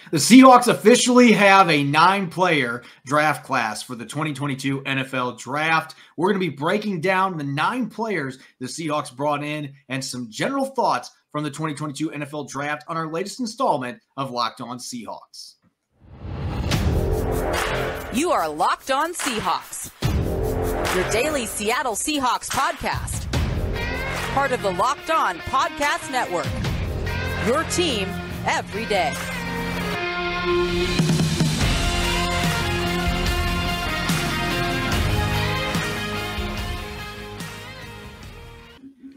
The Seahawks officially have a 9-player draft class for the 2022 NFL Draft. We're going to be breaking down the 9 players the Seahawks brought in and some general thoughts from the 2022 NFL Draft on our latest installment of Locked On Seahawks. You are Locked On Seahawks, your daily Seattle Seahawks podcast. Part of the Locked On Podcast Network, your team every day.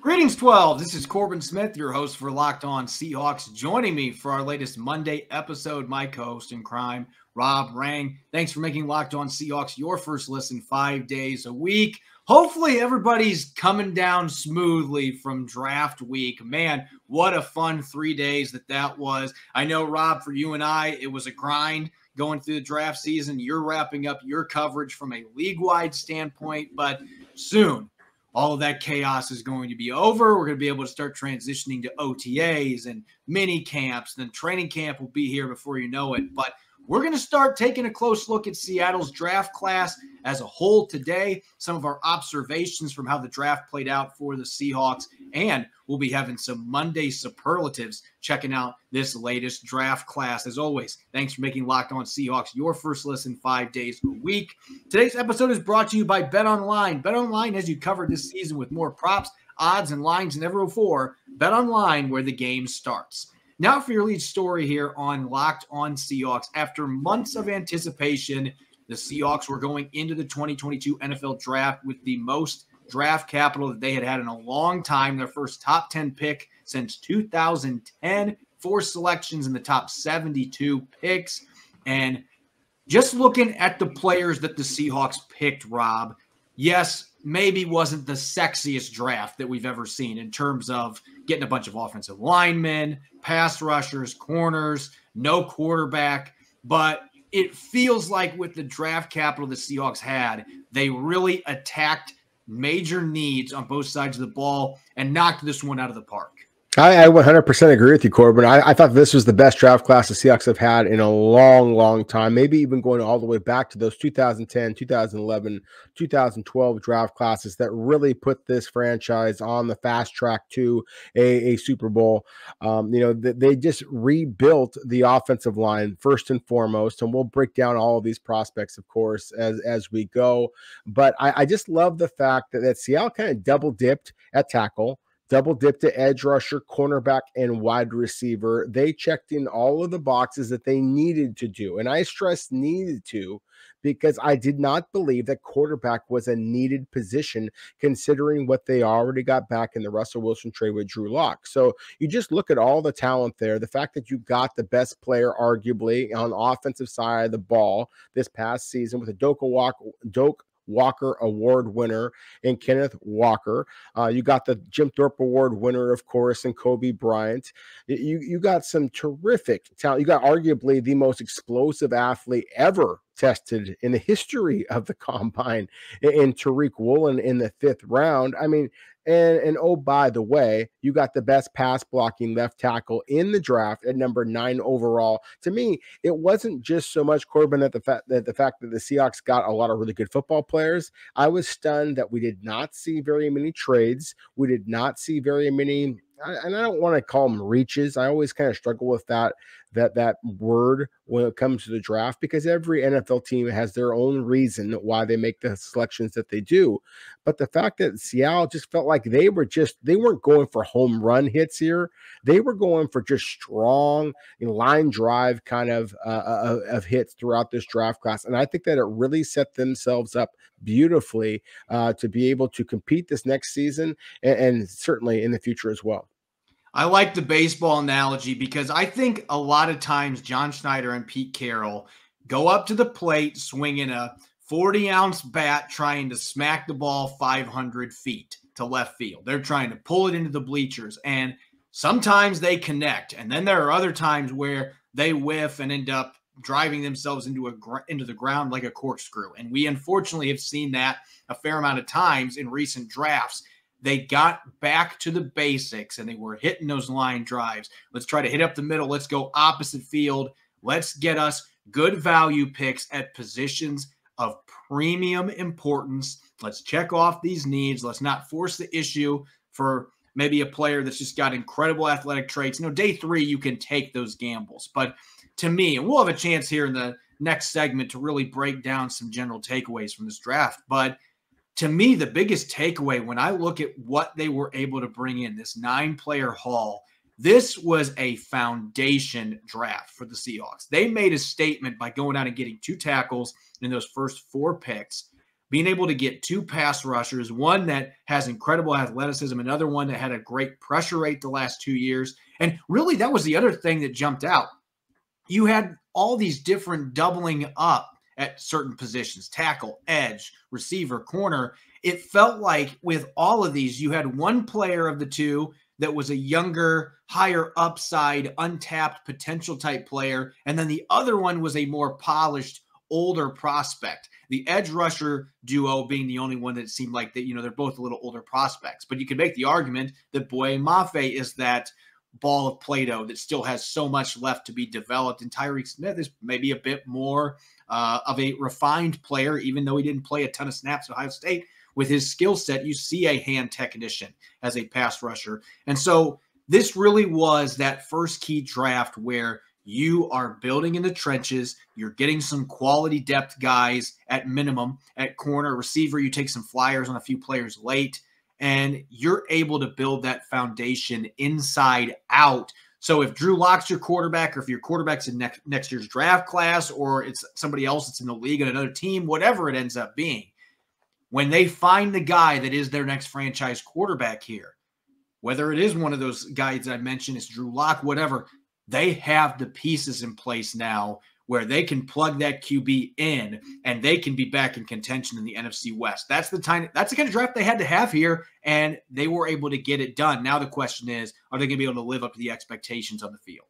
Greetings, 12. This is Corbin Smith, your host for Locked On Seahawks. Joining me for our latest Monday episode, my co-host in crime, Rob Rang. Thanks for making Locked On Seahawks your first listen 5 days a week. Hopefully everybody's coming down smoothly from draft week. Man, what a fun 3 days that was. I know, Rob, for you and I, it was a grind going through the draft season. You're wrapping up your coverage from a league-wide standpoint, but soon all of that chaos is going to be over. We're going to be able to start transitioning to OTAs and mini camps. Then training camp will be here before you know it. But we're going to start taking a close look at Seattle's draft class as a whole today, some of our observations from how the draft played out for the Seahawks, and we'll be having some Monday superlatives checking out this latest draft class. As always, thanks for making Locked On Seahawks your first listen 5 days a week. Today's episode is brought to you by BetOnline. BetOnline has you covered this season with more props, odds, and lines than ever before. BetOnline, where the game starts. Now for your lead story here on Locked On Seahawks. After months of anticipation, the Seahawks were going into the 2022 NFL Draft with the most draft capital that they had in a long time. Their first top 10 pick since 2010. 4 selections in the top 72 picks. And just looking at the players that the Seahawks picked, Rob, yes, maybe wasn't the sexiest draft that we've ever seen in terms of getting a bunch of offensive linemen, pass rushers, corners, no quarterback. But it feels like with the draft capital the Seahawks had, they really attacked major needs on both sides of the ball and knocked this one out of the park. I 100% agree with you, Corbin. I thought this was the best draft class the Seahawks have had in a long, long time, maybe even going all the way back to those 2010, 2011, 2012 draft classes that really put this franchise on the fast track to a Super Bowl. They just rebuilt the offensive line first and foremost, and we'll break down all of these prospects, of course, as we go. But I just love the fact that Seattle kind of double-dipped at tackle, double-dipped to edge rusher, cornerback, and wide receiver. They checked in all of the boxes that they needed to do. And I stress needed to because I did not believe that quarterback was a needed position considering what they already got back in the Russell Wilson trade with Drew Lock. So you just look at all the talent there, the fact that you got the best player arguably on the offensive side of the ball this past season with a Doak Walker Award winner and Kenneth Walker. You got the Jim Thorpe Award winner, of course, and Kobe Bryant. You got some terrific talent. You got arguably the most explosive athlete ever tested in the history of the combine in Tariq Woolen in the 5th round. I mean, and oh, by the way, you got the best pass blocking left tackle in the draft at number 9 overall. To me, it wasn't just so much, Corbin, that the fact that the Seahawks got a lot of really good football players. I was stunned that we did not see very many trades. We did not see very many, and I don't want to call them reaches. I always kind of struggle with that word when it comes to the draft because every NFL team has their own reason why they make the selections that they do. But the fact that Seattle just felt like they weren't going for home run hits here. They were going for just strong line drive kind of hits throughout this draft class. And I think that it really set themselves up beautifully to be able to compete this next season and certainly in the future as well. I like the baseball analogy because I think a lot of times John Schneider and Pete Carroll go up to the plate swinging a 40-ounce bat trying to smack the ball 500 feet to left field. They're trying to pull it into the bleachers, and sometimes they connect. And then there are other times where they whiff and end up driving themselves into the ground like a corkscrew. And we unfortunately have seen that a fair amount of times in recent drafts. They got back to the basics and they were hitting those line drives. Let's try to hit up the middle. Let's go opposite field. let's get us good value picks at positions of premium importance. Let's check off these needs. Let's not force the issue for maybe a player that's just got incredible athletic traits. Day 3, you can take those gambles. But to me, and we'll have a chance here in the next segment to really break down some general takeaways from this draft. But to me, the biggest takeaway when I look at what they were able to bring in, this 9-player haul, this was a foundation draft for the Seahawks. They made a statement by going out and getting 2 tackles in those first 4 picks, being able to get 2 pass rushers, one that has incredible athleticism, another one that had a great pressure rate the last 2 years. And really, that was the other thing that jumped out. You had all these different doubling up at certain positions, tackle, edge, receiver, corner. It felt like with all of these, you had one player of the 2 that was a younger, higher upside, untapped potential type player. And then the other one was a more polished, older prospect. The edge rusher duo being the only one that seemed like that, they're both a little older prospects. But you could make the argument that Boye Mafe is that ball of Play-Doh that still has so much left to be developed. And Tyreek Smith is maybe a bit more of a refined player, even though he didn't play a ton of snaps at Ohio State. With his skill set, you see a hand technician as a pass rusher. And so this really was that first key draft where you are building in the trenches. You're getting some quality depth guys at minimum at corner, receiver. You take some flyers on a few players late, and you're able to build that foundation inside out. So if Drew Lock's your quarterback, or if your quarterback's in next year's draft class, or it's somebody else that's in the league on another team, whatever it ends up being, when they find the guy that is their next franchise quarterback here, whether it is one of those guys that I mentioned, it's Drew Lock, whatever, they have the pieces in place now where they can plug that QB in and they can be back in contention in the NFC West. That's the kind of draft they had to have here, and they were able to get it done. Now the question is, are they going to be able to live up to the expectations on the field?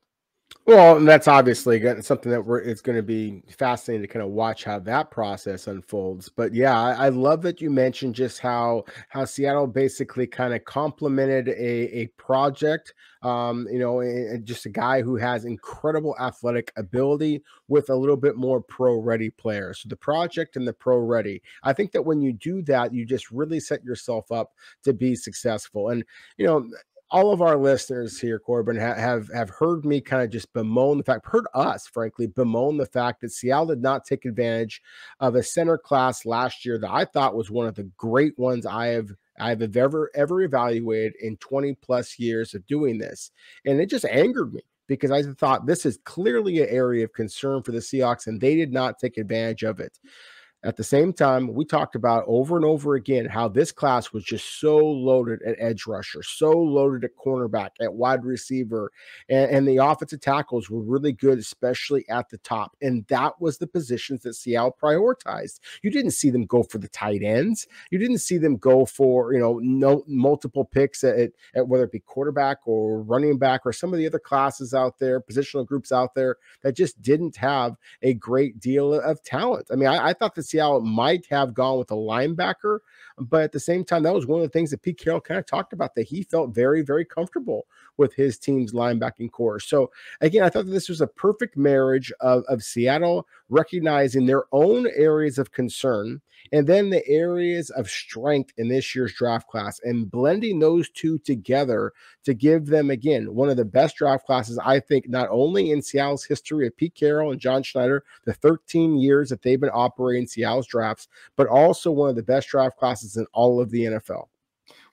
Well, and that's obviously something that it's going to be fascinating to kind of watch how that process unfolds. But yeah, I love that you mentioned just how Seattle basically kind of complemented a project, just a guy who has incredible athletic ability with a little bit more pro-ready player. So the project and the pro-ready, I think that when you do that, you just really set yourself up to be successful. And, all of our listeners here, Corbin, have heard me kind of just bemoan the fact, heard us, frankly, bemoan the fact that Seattle did not take advantage of a center class last year that I thought was one of the great ones I have ever evaluated in 20 plus years of doing this. And it just angered me, because I thought this is clearly an area of concern for the Seahawks, and they did not take advantage of it. At the same time, we talked about over and over again how this class was just so loaded at edge rusher, so loaded at cornerback, at wide receiver, and the offensive tackles were really good, especially at the top. And that was the positions that Seattle prioritized. You didn't see them go for the tight ends. You didn't see them go for, multiple picks at whether it be quarterback or running back or some of the other classes out there, positional groups out there that just didn't have a great deal of talent. I mean, I thought the Seattle might have gone with a linebacker, but at the same time, that was one of the things that Pete Carroll kind of talked about, that he felt very, very comfortable with his team's linebacking core. So again, I thought that this was a perfect marriage of Seattle recognizing their own areas of concern and then the areas of strength in this year's draft class, and blending those two together to give them, again, one of the best draft classes, I think, not only in Seattle's history of Pete Carroll and John Schneider, the 13 years that they've been operating Seattle's drafts, but also one of the best draft classes in all of the NFL.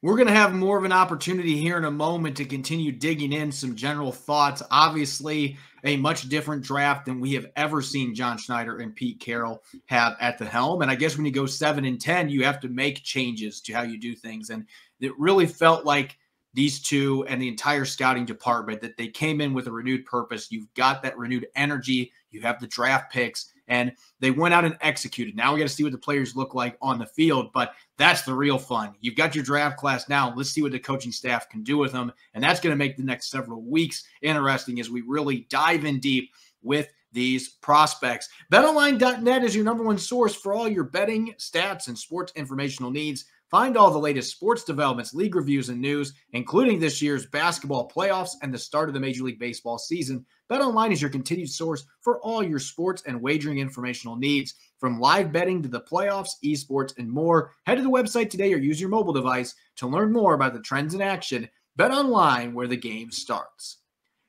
We're going to have more of an opportunity here in a moment to continue digging in some general thoughts. Obviously, a much different draft than we have ever seen John Schneider and Pete Carroll have at the helm. And I guess when you go 7-10, you have to make changes to how you do things. And it really felt like these two and the entire scouting department, that they came in with a renewed purpose. You've got that renewed energy. You have the draft picks, and they went out and executed. Now we got to see what the players look like on the field, but that's the real fun. You've got your draft class now. Let's see what the coaching staff can do with them, and that's going to make the next several weeks interesting as we really dive in deep with these prospects. BetOnline.net is your number one source for all your betting, stats, and sports informational needs. Find all the latest sports developments, league reviews, and news, including this year's basketball playoffs and the start of the Major League Baseball season. BetOnline is your continued source for all your sports and wagering informational needs. From live betting to the playoffs, esports, and more, head to the website today or use your mobile device to learn more about the trends in action. BetOnline, where the game starts.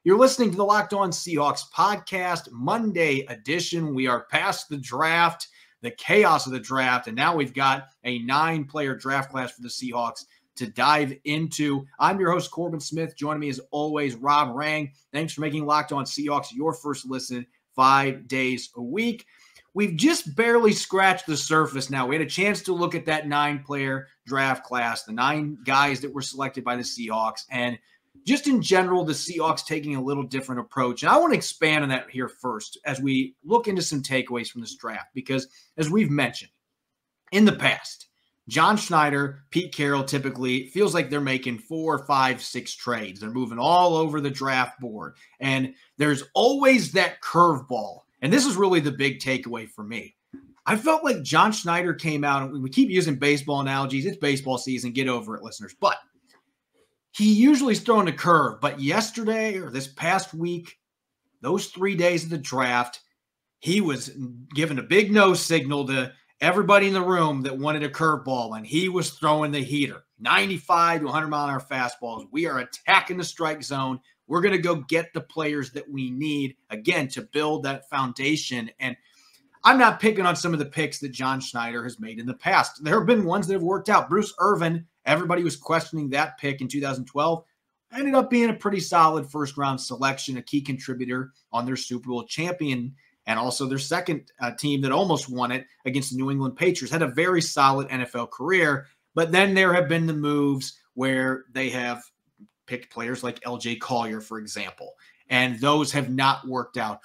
You're listening to the Locked On Seahawks podcast, Monday edition. We are past the draft, the chaos of the draft, and now we've got a 9-player draft class for the Seahawks to dive into. I'm your host, Corbin Smith. Joining me as always, Rob Rang. Thanks for making Locked On Seahawks your first listen 5 days a week. We've just barely scratched the surface now. We had a chance to look at that 9-player draft class, the 9 guys that were selected by the Seahawks, and just in general, the Seahawks taking a little different approach. And I want to expand on that here first as we look into some takeaways from this draft, because as we've mentioned in the past, John Schneider, Pete Carroll typically feels like they're making 4, 5, 6 trades. They're moving all over the draft board. And there's always that curveball. And this is really the big takeaway for me. I felt like John Schneider came out, and we keep using baseball analogies. It's baseball season. Get over it, listeners. But he usually is throwing a curve, but yesterday or this past week, those 3 days of the draft, he was giving a big no signal to everybody in the room that wanted a curveball, and he was throwing the heater. 95 to 100-mile-an-hour fastballs. We are attacking the strike zone. We're going to go get the players that we need, again, to build that foundation. And I'm not picking on some of the picks that John Schneider has made in the past. There have been ones that have worked out. Bruce Irvin, everybody was questioning that pick in 2012. Ended up being a pretty solid first-round selection, a key contributor on their Super Bowl champion, and also their second team that almost won it against the New England Patriots. Had a very solid NFL career, but then there have been the moves where they have picked players like L.J. Collier, for example, and those have not worked out.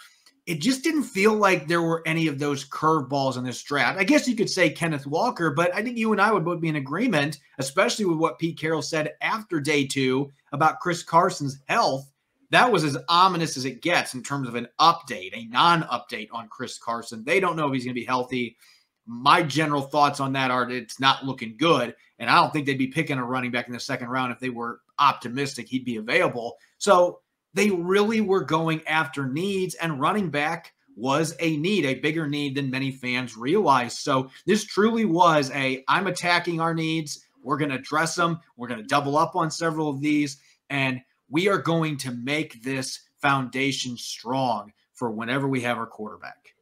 It just didn't feel like there were any of those curveballs in this draft. I guess you could say Kenneth Walker, but I think you and I would both be in agreement, especially with what Pete Carroll said after day 2 about Chris Carson's health. That was as ominous as it gets in terms of an update, a non-update on Chris Carson. They don't know if he's going to be healthy. My general thoughts on that are it's not looking good, and I don't think they'd be picking a running back in the second round if they were optimistic he'd be available. So they really were going after needs, and running back was a need, a bigger need than many fans realized. So this truly was I'm attacking our needs. We're going to address them. We're going to double up on several of these, and we are going to make this foundation strong for whenever we have our quarterback.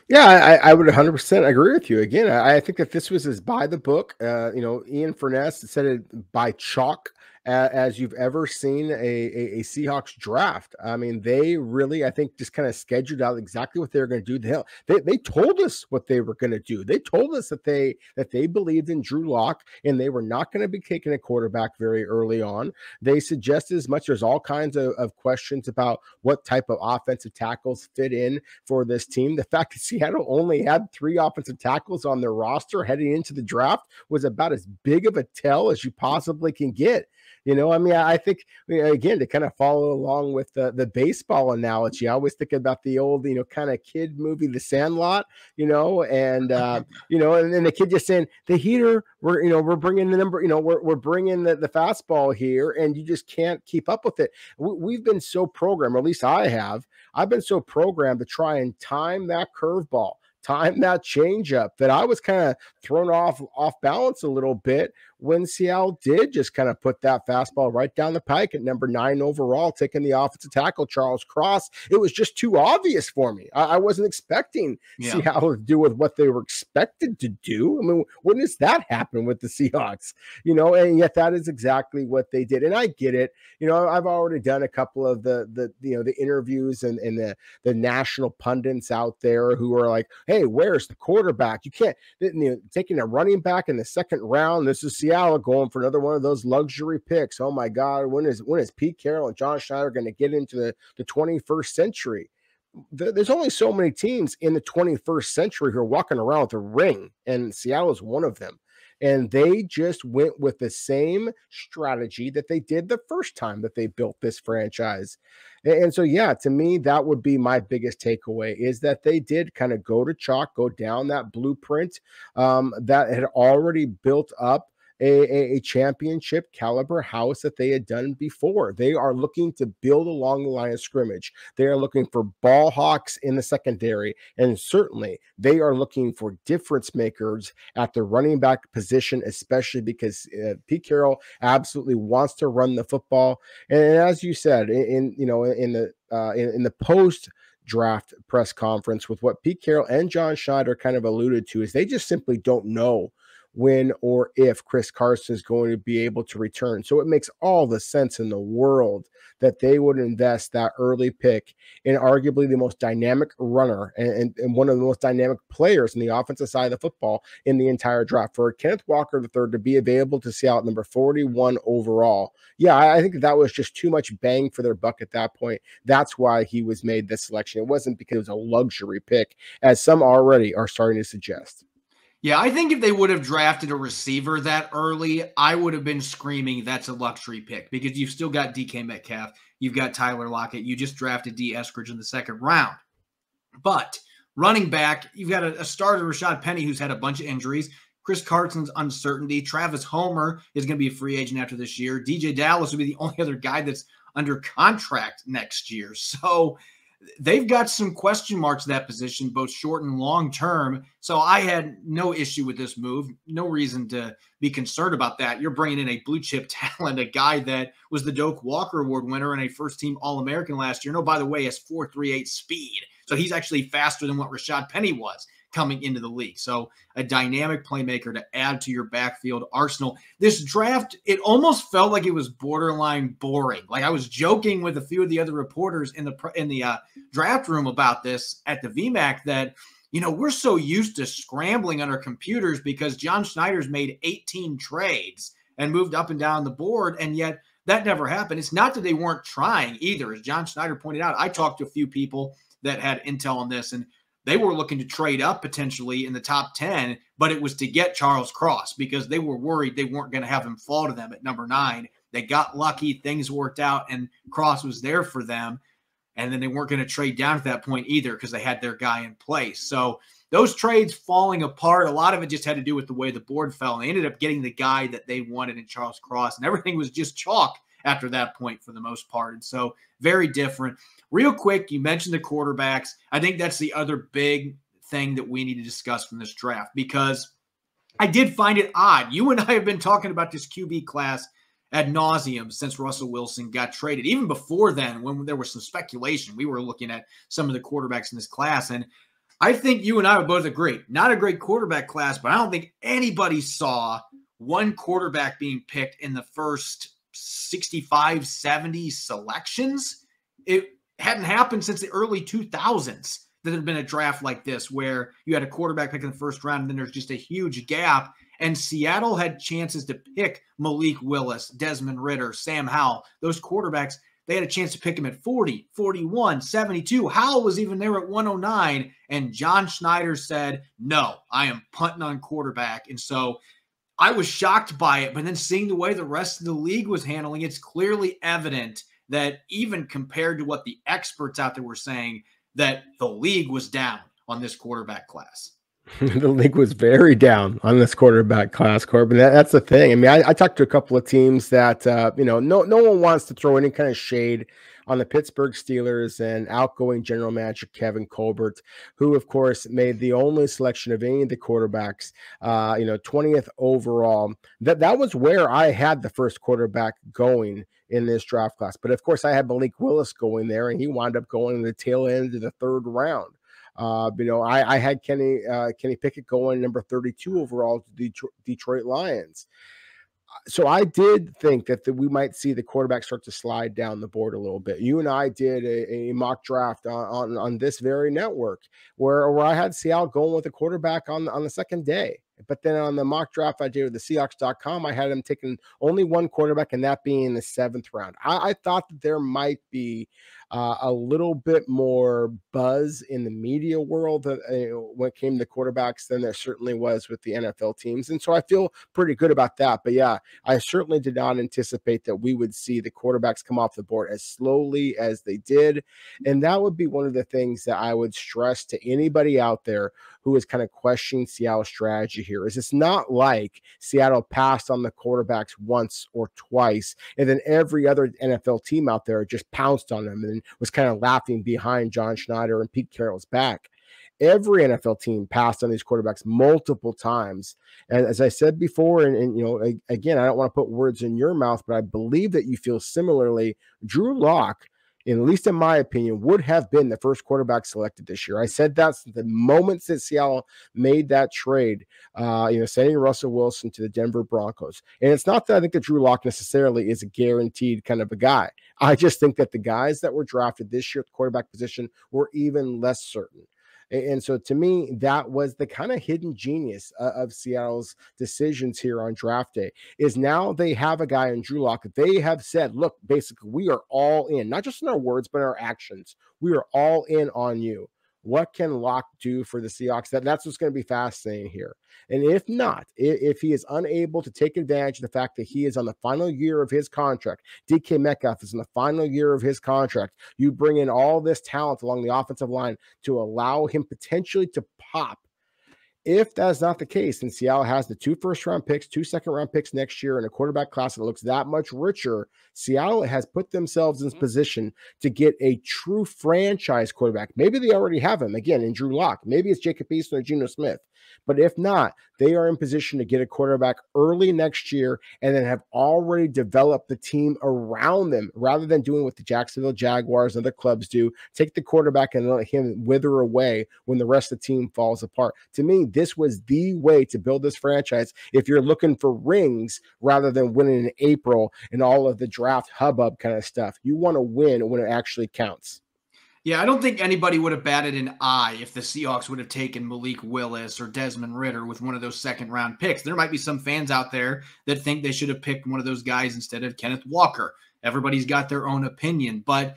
Yeah, I would 100% agree with you. Again, I think that this was as by the book. Ian Furness said it by chalk as you've ever seen a Seahawks draft. I mean, they really, I think, just kind of scheduled out exactly what they were going to do. They told us what they were going to do. They told us that they believed in Drew Lock, and they were not going to be taking a quarterback very early on. They suggested as much. There's all kinds of questions about what type of offensive tackles fit in for this team. The fact that Seattle only had 3 offensive tackles on their roster heading into the draft was about as big of a tell as you possibly can get. I think, again, to kind of follow along with the baseball analogy, I always think about the old, kind of kid movie, The Sandlot, and then the kid just saying, the heater, we're bringing the number, we're bringing the fastball here, and you just can't keep up with it. We've been so programmed, or at least I've been so programmed to try and time that curveball, time that changeup, that I was kind of thrown off balance a little bit when Seattle did just kind of put that fastball right down the pike at number 9 overall, taking the offensive tackle, Charles Cross. It was just too obvious for me. I wasn't expecting Seattle to do with what they were expected to do. I mean, when does that happen with the Seahawks? And yet that is exactly what they did. And I get it. I've already done a couple of the interviews and the national pundits out there who are like, hey, where's the quarterback? You can't, taking a running back in the second round. This is Seattle going for another one of those luxury picks. Oh my God, when is Pete Carroll and John Schneider going to get into the 21st century? There's only so many teams in the 21st century who are walking around with a ring, and Seattle is one of them. And they just went with the same strategy that they did the first time that they built this franchise. And so, yeah, to me, that would be my biggest takeaway, is that they did kind of go to chalk, go down that blueprint that had already built up a championship caliber house that they had done before. They are looking to build along the line of scrimmage. They are looking for ball hawks in the secondary, and certainly they are looking for difference makers at the running back position, especially because Pete Carroll absolutely wants to run the football. And as you said, in the post draft press conference, with what Pete Carroll and John Schneider kind of alluded to, is they just simply don't know when or if Chris Carson is going to be able to return. So it makes all the sense in the world that they would invest that early pick in arguably the most dynamic runner and one of the most dynamic players in the offensive side of the football in the entire draft. For Kenneth Walker III to be available to Seattle at number 41 overall, yeah, I think that was just too much bang for their buck at that point. That's why he was made this selection. It wasn't because it was a luxury pick, as some already are starting to suggest. Yeah, I think if they would have drafted a receiver that early, I would have been screaming that's a luxury pick, because you've still got DK Metcalf, you've got Tyler Lockett, you just drafted D. Eskridge in the second round. But running back, you've got a starter, Rashad Penny, who's had a bunch of injuries. Chris Carson's uncertainty. Travis Homer is going to be a free agent after this year. DJ Dallas will be the only other guy that's under contract next year. So they've got some question marks at that position, both short and long term. So I had no issue with this move. No reason to be concerned about that. You're bringing in a blue chip talent, a guy that was the Doak Walker Award winner and a first team All-American last year. No, by the way, has 4.38 speed. So he's actually faster than what Rashad Penny was coming into the league. So a dynamic playmaker to add to your backfield arsenal. This draft, it almost felt like it was borderline boring. Like, I was joking with a few of the other reporters in the draft room about this at the VMAC that, you know, we're so used to scrambling on our computers because John Schneider's made 18 trades and moved up and down the board, and yet that never happened. It's not that they weren't trying either. As John Schneider pointed out, I talked to a few people that had intel on this, and they were looking to trade up potentially in the top 10, but it was to get Charles Cross because they were worried they weren't going to have him fall to them at number 9. They got lucky, things worked out, and Cross was there for them. And then they weren't going to trade down at that point either because they had their guy in place. So those trades falling apart, a lot of it just had to do with the way the board fell. And they ended up getting the guy that they wanted in Charles Cross, and everything was just chalk after that point for the most part. And so very different. Real quick, you mentioned the quarterbacks. I think that's the other big thing that we need to discuss from this draft, because I did find it odd. You and I have been talking about this QB class ad nauseum since Russell Wilson got traded. Even before then, when there was some speculation, we were looking at some of the quarterbacks in this class. And I think you and I would both agree, not a great quarterback class, but I don't think anybody saw one quarterback being picked in the first 65, 70 selections. It hadn't happened since the early 2000s that had been a draft like this, where you had a quarterback pick in the first round, and then there's just a huge gap. And Seattle had chances to pick Malik Willis, Desmond Ridder, Sam Howell. Those quarterbacks, they had a chance to pick him at 40, 41, 72. Howell was even there at 109. And John Schneider said, no, I am punting on quarterback. And so I was shocked by it. But then seeing the way the rest of the league was handling, it's clearly evident that even compared to what the experts out there were saying, that the league was down on this quarterback class. The league was very down on this quarterback class, Corbin. That's the thing. I mean, I talked to a couple of teams that, no one wants to throw any kind of shade on the Pittsburgh Steelers and outgoing general manager Kevin Colbert, who, of course, made the only selection of any of the quarterbacks, 20th overall. That was where I had the first quarterback going in this draft class. But, of course, I had Malik Willis going there, and he wound up going in the tail end of the third round. I had Kenny Pickett going number 32 overall to the Detroit Lions. So I did think that we might see the quarterback start to slide down the board a little bit. You and I did a mock draft on this very network where I had Seattle going with a quarterback on the second day. But then on the mock draft I did with the Seahawks.com, I had him taking only one quarterback, and that being in the 7th round. I thought that there might be a little bit more buzz in the media world when it came to quarterbacks than there certainly was with the NFL teams. And so I feel pretty good about that. But yeah, I certainly did not anticipate that we would see the quarterbacks come off the board as slowly as they did. And that would be one of the things that I would stress to anybody out there who is kind of questioning Seattle's strategy here. Is it's not like Seattle passed on the quarterbacks once or twice, and then every other NFL team out there just pounced on them and was kind of laughing behind John Schneider and Pete Carroll's back. Every NFL team passed on these quarterbacks multiple times. And as I said before, and you know, again, I don't want to put words in your mouth, but I believe that you feel similarly. Drew Lock, at least in my opinion, would have been the first quarterback selected this year. I said that since the moment that Seattle made that trade, sending Russell Wilson to the Denver Broncos. And it's not that I think that Drew Lock necessarily is a guaranteed kind of a guy. I just think that the guys that were drafted this year at the quarterback position were even less certain. And so to me, that was the kind of hidden genius of Seattle's decisions here on draft day, is now they have a guy in Drew Lock. They have said, look, basically, we are all in, not just in our words, but in our actions. We are all in on you. What can Lock do for the Seahawks? That's what's going to be fascinating here. And if not, if he is unable to take advantage of the fact that he is on the final year of his contract, DK Metcalf is in the final year of his contract, you bring in all this talent along the offensive line to allow him potentially to pop. If that's not the case, then Seattle has the 2 first-round picks, 2 second-round picks next year, and a quarterback class that looks that much richer. Seattle has put themselves in position to get a true franchise quarterback. Maybe they already have him, again, in Drew Lock. Maybe it's Jacob Eason or Geno Smith. But if not, they are in position to get a quarterback early next year and then have already developed the team around them, rather than doing what the Jacksonville Jaguars and other clubs do, take the quarterback and let him wither away when the rest of the team falls apart. To me, this was the way to build this franchise if you're looking for rings rather than winning in April and all of the draft hubbub kind of stuff. You want to win when it actually counts. Yeah, I don't think anybody would have batted an eye if the Seahawks would have taken Malik Willis or Desmond Ridder with one of those second-round picks. There might be some fans out there that think they should have picked one of those guys instead of Kenneth Walker. Everybody's got their own opinion, but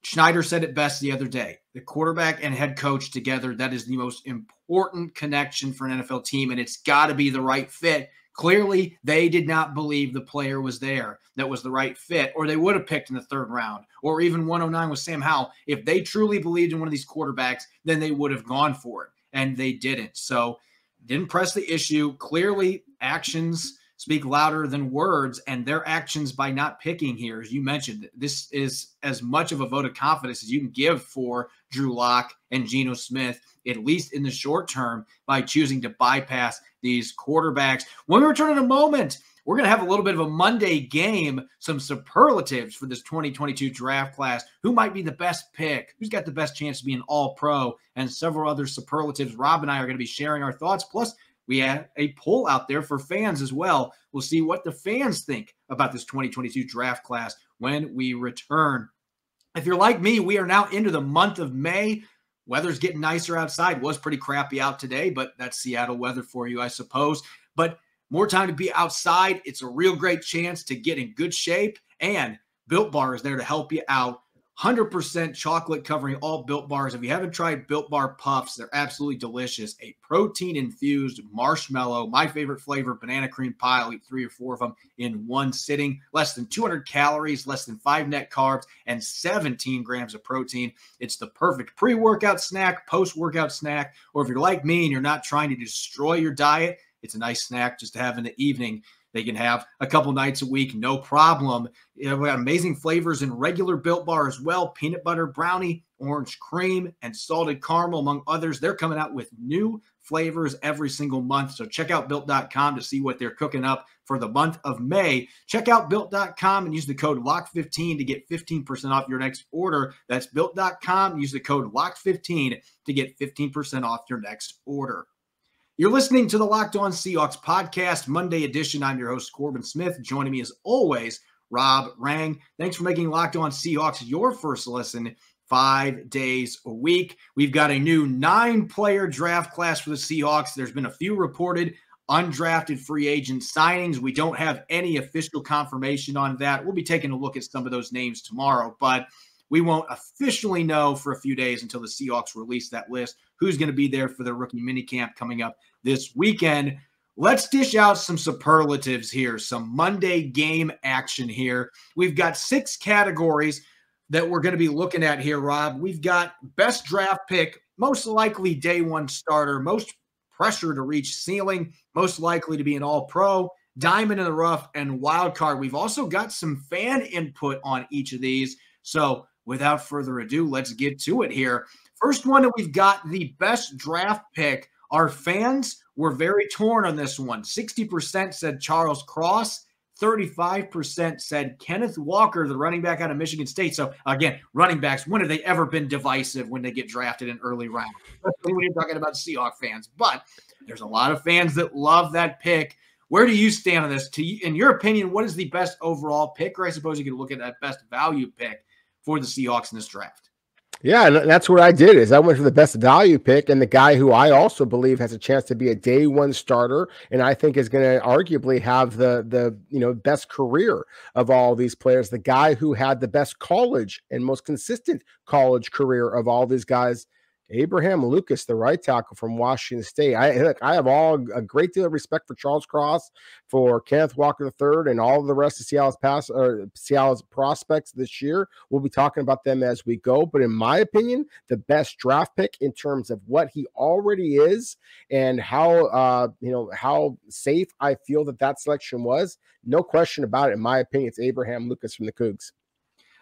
Schneider said it best the other day. The quarterback and head coach together, that is the most important connection for an NFL team, and it's got to be the right fit. Clearly, they did not believe the player was there that was the right fit, or they would have picked in the 3rd round, or even 109 with Sam Howell. If they truly believed in one of these quarterbacks, then they would have gone for it, and they didn't. So didn't press the issue. Clearly, actions speak louder than words, and their actions by not picking here, as you mentioned, this is as much of a vote of confidence as you can give for Drew Lock and Geno Smith, at least in the short term, by choosing to bypass these quarterbacks. When we return in a moment, we're going to have a little bit of a Monday game, some superlatives for this 2022 draft class. Who might be the best pick? Who's got the best chance to be an all-pro? And several other superlatives. Rob and I are going to be sharing our thoughts. Plus, we have a poll out there for fans as well. We'll see what the fans think about this 2022 draft class when we return. If you're like me, we are now into the month of May. Weather's getting nicer outside. Was pretty crappy out today, but that's Seattle weather for you, I suppose. But more time to be outside. It's a real great chance to get in good shape. And Built Bar is there to help you out. 100% chocolate covering all Built Bars. If you haven't tried Built Bar Puffs, they're absolutely delicious. A protein-infused marshmallow, my favorite flavor, banana cream pie. I'll eat 3 or 4 of them in one sitting. Less than 200 calories, less than 5 net carbs, and 17 grams of protein. It's the perfect pre-workout snack, post-workout snack, or if you're like me and you're not trying to destroy your diet, it's a nice snack just to have in the evening. They can have a couple nights a week, no problem. We got amazing flavors in regular Built Bar as well. Peanut butter brownie, orange cream, and salted caramel, among others. They're coming out with new flavors every single month. So check out Built.com to see what they're cooking up for the month of May. Check out Built.com and use the code LOCK15 to get 15% off your next order. That's Built.com. Use the code LOCK15 to get 15% off your next order. You're listening to the Locked On Seahawks podcast, Monday edition. I'm your host, Corbin Smith. Joining me as always, Rob Rang. Thanks for making Locked On Seahawks your first listen 5 days a week. We've got a new 9-player draft class for the Seahawks. There's been a few reported undrafted free agent signings. We don't have any official confirmation on that. We'll be taking a look at some of those names tomorrow, but we won't officially know for a few days until the Seahawks release that list who's going to be there for their rookie minicamp coming up this weekend. Let's dish out some superlatives here, some Monday game action here. We've got 6 categories that we're going to be looking at here, Rob. We've got best draft pick, most likely day one starter, most pressure to reach ceiling, most likely to be an all-pro, diamond in the rough, and wild card. We've also got some fan input on each of these. So without further ado, let's get to it here. First one that we've got, the best draft pick. Our fans were very torn on this one. 60% said Charles Cross. 35% said Kenneth Walker, the running back out of Michigan State. So, again, running backs, when have they ever been divisive when they get drafted in early round? Especially when you're talking about Seahawks fans. But there's a lot of fans that love that pick. Where do you stand on this? In your opinion, what is the best overall pick? Or I suppose you could look at that best value pick for the Seahawks in this draft. Yeah, and that's what I did is I went for the best value pick and the guy who I also believe has a chance to be a day one starter and I think is going to arguably have the best career of all these players, the guy who had the best college and most consistent college career of all these guys, Abraham Lucas, the right tackle from Washington State. I have a great deal of respect for Charles Cross, for Kenneth Walker III, and all of the rest of Seattle's prospects this year. We'll be talking about them as we go. But in my opinion, the best draft pick in terms of what he already is and how safe I feel that selection was, no question about it. In my opinion, it's Abraham Lucas from the Cougs.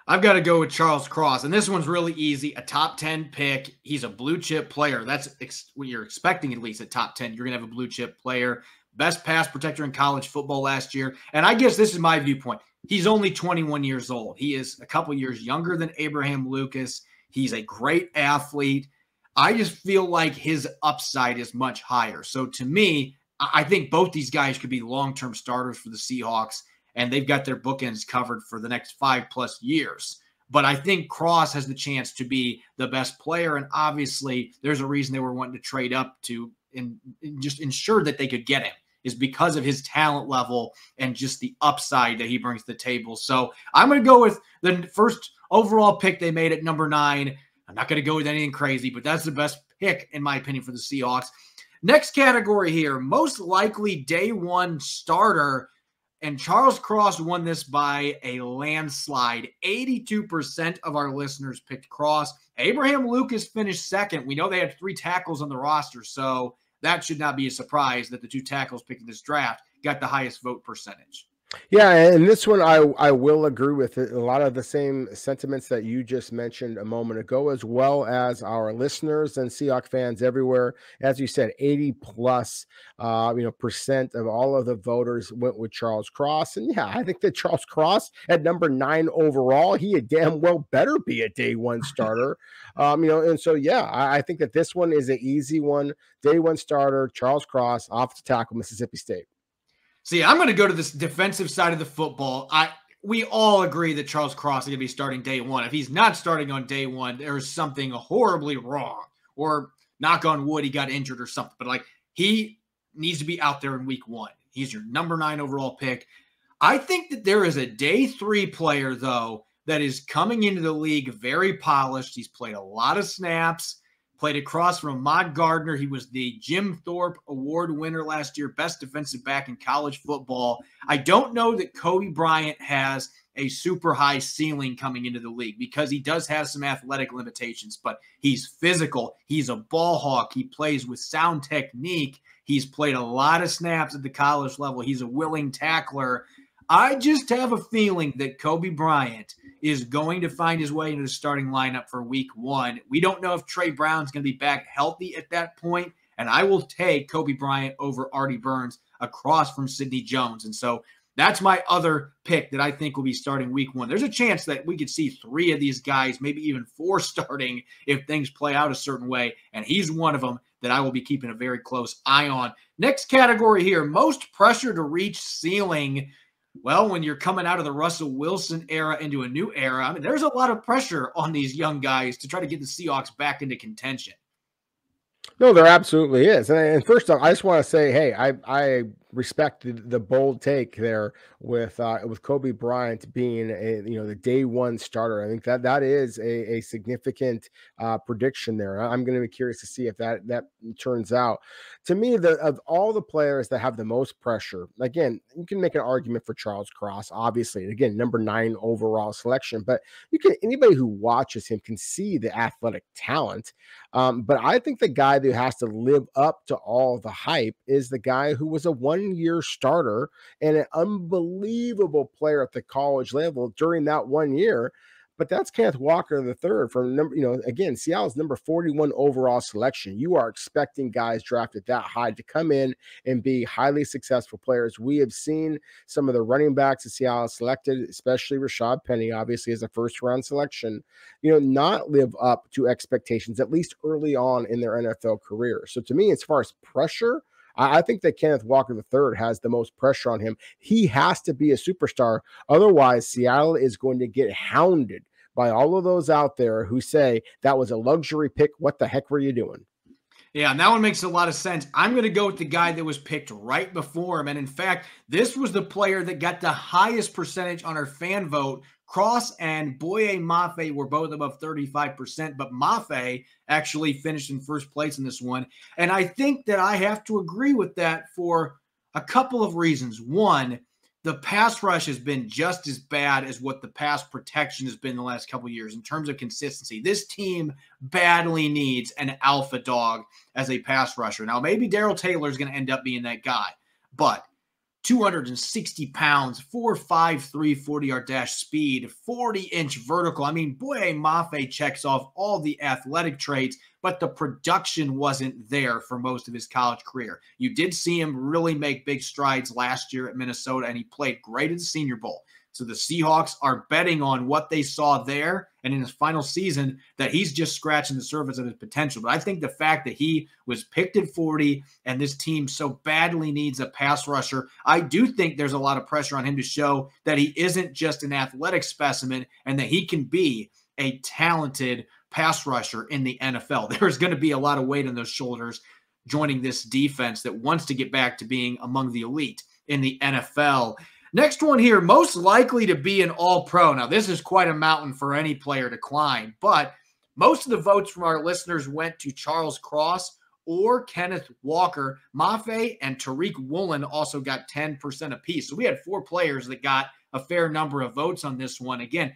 I've got to go with Charles Cross, and this one's really easy. A top 10 pick. He's a blue chip player. That's what you're expecting, at least at top 10. You're going to have a blue chip player. Best pass protector in college football last year. And I guess this is my viewpoint. He's only 21 years old. He is a couple years younger than Abraham Lucas. He's a great athlete. I just feel like his upside is much higher. So to me, I think both these guys could be long-term starters for the Seahawks, and they've got their bookends covered for the next 5+ years. But I think Cross has the chance to be the best player, and obviously there's a reason they were wanting to trade up to and just ensure that they could get him, is because of his talent level and just the upside that he brings to the table. So I'm going to go with the first overall pick they made at number 9. I'm not going to go with anything crazy, but that's the best pick, in my opinion, for the Seahawks. Next category here, most likely day one starter. And Charles Cross won this by a landslide. 82% of our listeners picked Cross. Abraham Lucas finished second. We know they had 3 tackles on the roster, so that should not be a surprise that the 2 tackles picked in this draft got the highest vote percentage. Yeah, and this one I will agree with it. A lot of the same sentiments that you just mentioned a moment ago, as well as our listeners and Seahawks fans everywhere. As you said, 80+ percent of all of the voters went with Charles Cross. And yeah, I think that Charles Cross at number 9 overall, he had damn well better be a day one starter. And so yeah, I think that this one is an easy one. Day one starter, Charles Cross, offensive tackle, Mississippi State. See, I'm going to go to this defensive side of the football. We all agree that Charles Cross is going to be starting day one. If he's not starting on day one, there is something horribly wrong. Or knock on wood, he got injured or something. But he needs to be out there in week 1. He's your number 9 overall pick. I think that there is a day 3 player, though, that is coming into the league very polished. He's played a lot of snaps. Played across from Ahmad Gardner. He was the Jim Thorpe Award winner last year, best defensive back in college football. I don't know that Kobe Bryant has a super high ceiling coming into the league because he does have some athletic limitations, but he's physical. He's a ball hawk. He plays with sound technique. He's played a lot of snaps at the college level. He's a willing tackler. I just have a feeling that Kobe Bryant is going to find his way into the starting lineup for week 1. We don't know if Trey Brown's going to be back healthy at that point, and I will take Kobe Bryant over Artie Burns across from Sidney Jones. And so that's my other pick that I think will be starting week 1. There's a chance that we could see 3 of these guys, maybe even 4 starting if things play out a certain way, and he's one of them that I will be keeping a very close eye on. Next category here, most pressure to reach ceiling. Well, when you're coming out of the Russell Wilson era into a new era, I mean, there's a lot of pressure on these young guys to try to get the Seahawks back into contention. No, there absolutely is. And first off, I just want to say, hey, I respect the bold take there with Kobe Bryant being the day one starter. I think that is a significant prediction there. I'm going to be curious to see if that turns out. To me, of all the players that have the most pressure, again, you can make an argument for Charles Cross, obviously. Again, number 9 overall selection, but anybody who watches him can see the athletic talent. But I think the guy that has to live up to all the hype is the guy who was a one-year starter and an unbelievable player at the college level during that 1 year. But that's Kenneth Walker III from again, Seattle's number 41 overall selection. You are expecting guys drafted that high to come in and be highly successful players. We have seen some of the running backs that Seattle selected, especially Rashad Penny, obviously as a first-round selection, not live up to expectations, at least early on in their NFL career. So to me, as far as pressure, I think that Kenneth Walker III has the most pressure on him. He has to be a superstar. Otherwise, Seattle is going to get hounded by all of those out there who say that was a luxury pick. What the heck were you doing? Yeah, and that one makes a lot of sense. I'm going to go with the guy that was picked right before him. And in fact, this was the player that got the highest percentage on our fan vote. Cross and Boye Mafe were both above 35%, but Mafe actually finished in first place in this one. And I think that I have to agree with that for a couple of reasons. One, the pass rush has been just as bad as what the pass protection has been the last couple of years in terms of consistency. This team badly needs an alpha dog as a pass rusher. Now, maybe Darrell Taylor is going to end up being that guy, but 260 pounds, 4.53 40-yard dash speed, 40-inch vertical. I mean, Boye Mafe checks off all the athletic traits, but the production wasn't there for most of his college career. You did see him really make big strides last year at Minnesota, and he played great at the Senior Bowl. So the Seahawks are betting on what they saw there and in his final season that he's just scratching the surface of his potential. But I think the fact that he was picked at 40 and this team so badly needs a pass rusher, I do think there's a lot of pressure on him to show that he isn't just an athletic specimen and that he can be a talented pass rusher in the NFL. There's going to be a lot of weight on those shoulders joining this defense that wants to get back to being among the elite in the NFL. Next one here, most likely to be an all-pro. Now, this is quite a mountain for any player to climb, but most of the votes from our listeners went to Charles Cross or Kenneth Walker. Mafe and Tariq Woolen also got 10% apiece. So we had 4 players that got a fair number of votes on this one. Again,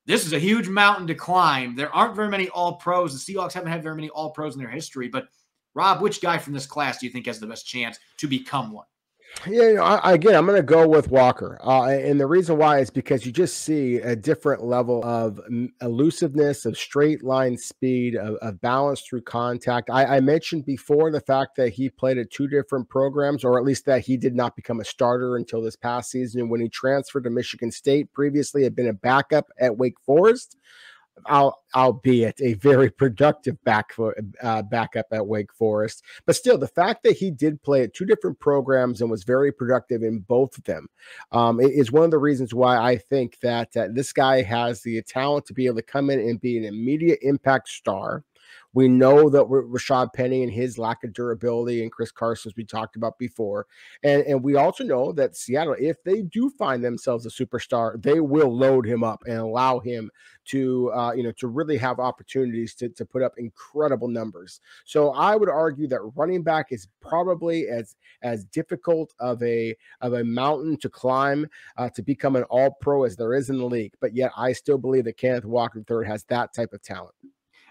this is a huge mountain to climb. There aren't very many all-pros. The Seahawks haven't had very many all-pros in their history. But, Rob, which guy from this class do you think has the best chance to become one? Yeah, I'm going to go with Walker. And the reason why is because you just see a different level of elusiveness, of straight line speed, of balance through contact. I mentioned before the fact that he played at 2 different programs, or at least that he did not become a starter until this past season. When he transferred to Michigan State, previously had been a backup at Wake Forest. Albeit a very productive backup at Wake Forest. But still, the fact that he did play at 2 different programs and was very productive in both of them is one of the reasons why I think that this guy has the talent to be able to come in and be an immediate impact star. We know that Rashad Penny and his lack of durability and Chris Carson, as we talked about before. And we also know that Seattle, if they do find themselves a superstar, they will load him up and allow him to really have opportunities to put up incredible numbers. So I would argue that running back is probably as difficult of a mountain to climb to become an all-pro as there is in the league. But yet I still believe that Kenneth Walker III has that type of talent.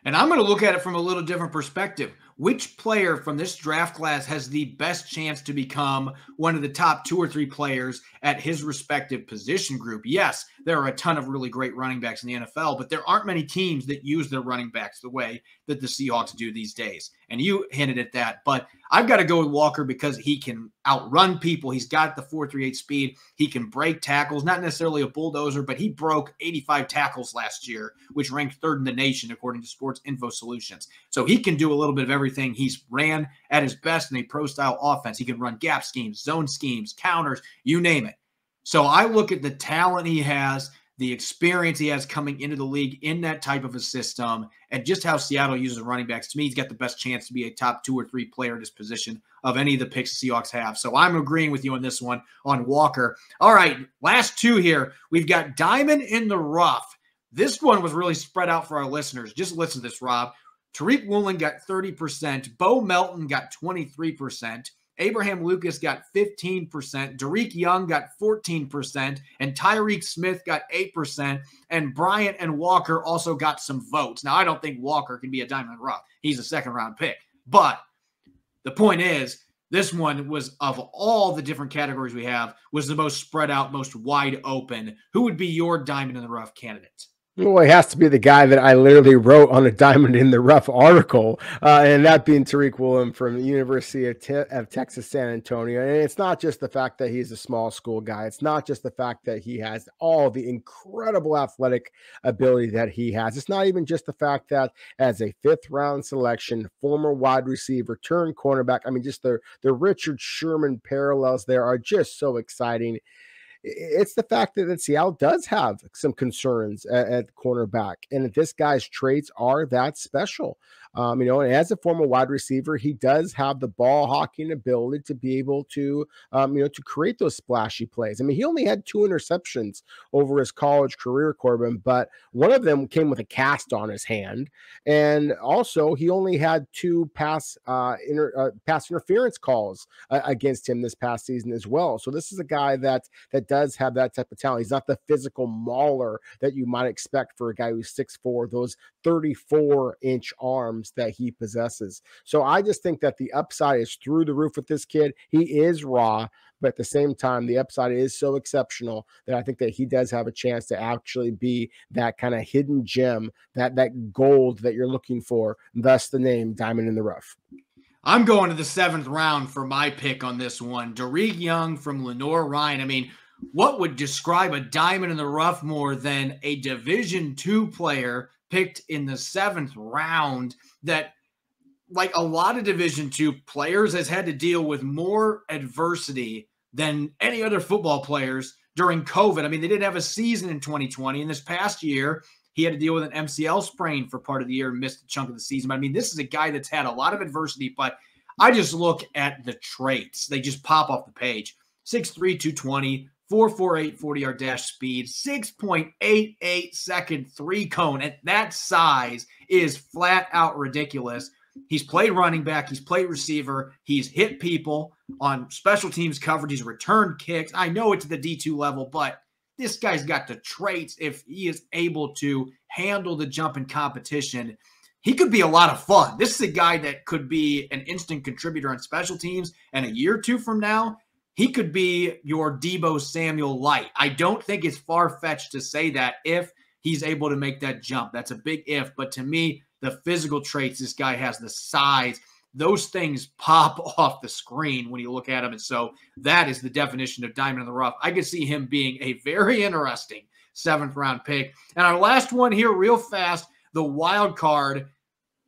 And I'm going to look at it from a little different perspective. Which player from this draft class has the best chance to become one of the top 2 or 3 players at his respective position group? Yes, there are a ton of really great running backs in the NFL, but there aren't many teams that use their running backs the way that the Seahawks do these days. And you hinted at that, but I've got to go with Walker because he can outrun people. He's got the 4.38 speed. He can break tackles, not necessarily a bulldozer, but he broke 85 tackles last year, which ranked 3rd in the nation according to Sports Info Solutions. So he can do a little bit of everything. He's ran at his best in a pro-style offense. He can run gap schemes, zone schemes, counters, you name it. So I look at the talent he has, the experience he has coming into the league in that type of a system, and just how Seattle uses running backs, to me, he's got the best chance to be a top 2 or 3 player at his position of any of the picks the Seahawks have. So I'm agreeing with you on this one on Walker. All right, last 2 here. We've got Diamond in the Rough. This one was really spread out for our listeners. Just listen to this, Rob. Tariq Woolen got 30%. Bo Melton got 23%. Abraham Lucas got 15%. Derek Young got 14%. And Tyreek Smith got 8%. And Bryant and Walker also got some votes. Now, I don't think Walker can be a diamond in the rough. He's a second-round pick. But the point is, this one was, of all the different categories we have, was the most spread out, most wide open. Who would be your diamond in the rough candidate? Well, it has to be the guy that I literally wrote on a Diamond in the Rough article, and that being Tariq Woolen from the University of Texas, San Antonio. And it's not just the fact that he's a small school guy. It's not just the fact that he has all the incredible athletic ability that he has. It's not even just the fact that as a 5th-round selection, former wide receiver, turned cornerback, I mean, just the Richard Sherman parallels there are just so exciting. It's the fact that Seattle does have some concerns at cornerback, and this guy's traits are that special. And as a former wide receiver, he does have the ball hawking ability to be able to, to create those splashy plays. I mean, he only had 2 interceptions over his college career, Corbin, but one of them came with a cast on his hand. And also he only had 2 pass interference calls against him this past season as well. So this is a guy that does have that type of talent. He's not the physical mauler that you might expect for a guy who's 6'4", those 34-inch arms that he possesses. So I just think that the upside is through the roof with this kid. He is raw, but at the same time, the upside is so exceptional that I think that he does have a chance to actually be that kind of hidden gem, that gold that you're looking for, thus the name Diamond in the Rough. I'm going to the 7th round for my pick on this one. Derek Young from Lenoir-Rhyne. I mean, what would describe a diamond in the rough more than a Division II player picked in the 7th round that, like a lot of Division II players, has had to deal with more adversity than any other football players during COVID. I mean, they didn't have a season in 2020. And this past year, he had to deal with an MCL sprain for part of the year and missed a chunk of the season. But I mean, this is a guy that's had a lot of adversity, but I just look at the traits. They just pop off the page. 6'3", 220, 4.48 40-yard dash speed, 6.88 second 3-cone. At that size is flat out ridiculous. He's played running back. He's played receiver. He's hit people on special teams coverage. He's returned kicks. I know it's the D2 level, but this guy's got the traits. If he is able to handle the jump in competition, he could be a lot of fun. This is a guy that could be an instant contributor on special teams, and a year or 2 from now, he could be your Deebo Samuel light. I don't think it's far-fetched to say that if he's able to make that jump. That's a big if, but to me, the physical traits this guy has, the size, those things pop off the screen when you look at him. And so that is the definition of diamond in the rough. I could see him being a very interesting 7th round pick. And our last one here, real fast, the wild card.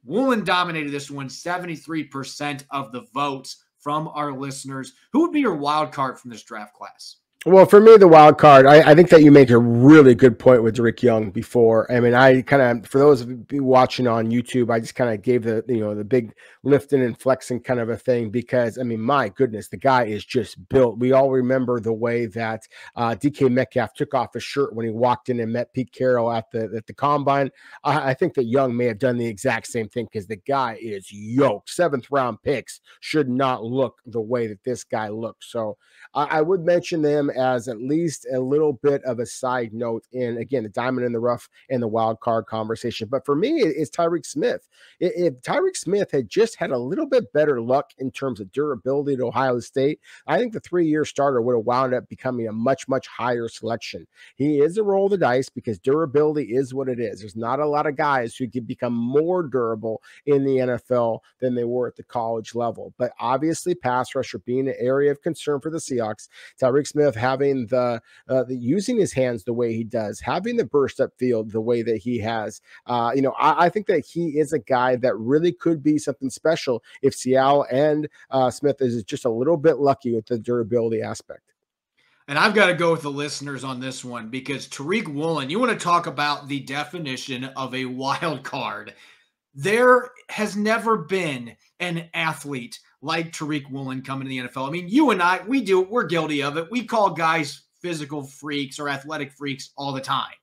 Woolen dominated this one, 73% of the votes from our listeners. Who would be your wild card from this draft class? Well, for me, the wild card, I think that you make a really good point with Derek Young before. I mean, I kind of, for those of you watching on YouTube, I just kind of gave the big lifting and flexing kind of a thing because, I mean, my goodness, the guy is just built. We all remember the way that DK Metcalf took off his shirt when he walked in and met Pete Carroll at the combine. I think that Young may have done the exact same thing because the guy is yoked. 7th round picks should not look the way that this guy looks. So I would mention them as at least a little bit of a side note in, again, the diamond in the rough and the wild card conversation. But for me, it's Tyreek Smith. If Tyreek Smith had just had a little bit better luck in terms of durability at Ohio State, I think the 3-year starter would have wound up becoming a much, much higher selection. He is a roll of the dice because durability is what it is. There's not a lot of guys who can become more durable in the NFL than they were at the college level. But obviously, pass rusher being an area of concern for the Seahawks, Tyreek Smith having the using his hands the way he does, having the burst up field the way that he has, I think that he is a guy that really could be something special if Seattle and Smith is just a little bit lucky with the durability aspect. And I've got to go with the listeners on this one because Tariq Woolen, you want to talk about the definition of a wild card. There has never been an athlete like Tariq Woolen coming to the NFL. I mean, you and I, we're guilty of it. We call guys physical freaks or athletic freaks all the time.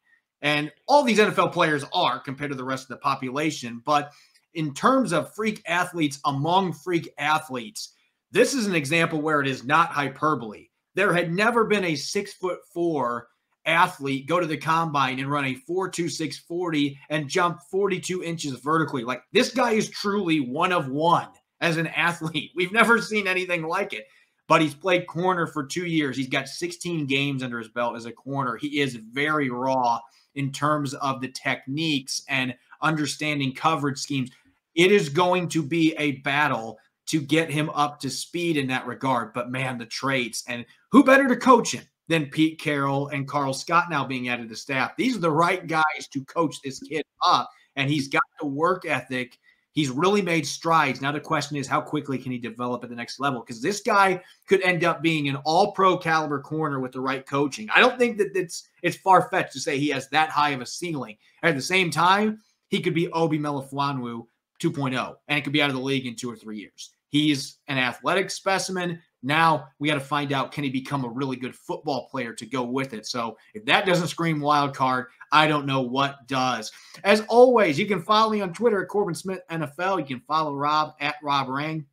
And all these NFL players are compared to the rest of the population. But in terms of freak athletes among freak athletes, this is an example where it is not hyperbole. There had never been a 6'4" athlete go to the combine and run a 4.26 40 and jump 42 inches vertically. Like, this guy is truly one of one as an athlete. We've never seen anything like it. But he's played corner for 2 years. He's got 16 games under his belt as a corner. He is very raw in terms of the techniques and understanding coverage schemes. It is going to be a battle to get him up to speed in that regard. But man, the traits, and who better to coach him than Pete Carroll and Carl Scott now being added to staff. These are the right guys to coach this kid up, and he's got the work ethic. He's really made strides. Now the question is, how quickly can he develop at the next level? Because this guy could end up being an all-pro caliber corner with the right coaching. I don't think that it's far-fetched to say he has that high of a ceiling. At the same time, he could be Obi Melifonwu 2.0, and it could be out of the league in 2 or 3 years. He's an athletic specimen. Now we got to find out, can he become a really good football player to go with it? So if that doesn't scream wild card, I don't know what does. As always, you can follow me on Twitter at Corbin Smith NFL. You can follow Rob at Rob Rang.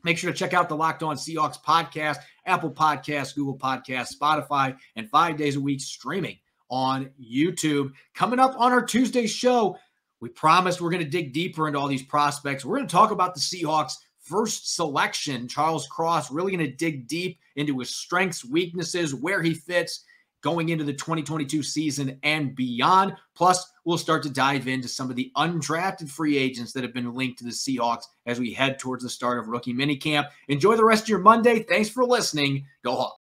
Make sure to check out the Locked On Seahawks podcast, Apple Podcasts, Google Podcasts, Spotify, and 5 days a week streaming on YouTube. Coming up on our Tuesday show, we promised we're going to dig deeper into all these prospects. We're going to talk about the Seahawks' first selection, Charles Cross, really going to dig deep into his strengths, weaknesses, where he fits going into the 2022 season and beyond. Plus, we'll start to dive into some of the undrafted free agents that have been linked to the Seahawks as we head towards the start of rookie minicamp. Enjoy the rest of your Monday. Thanks for listening. Go Hawks.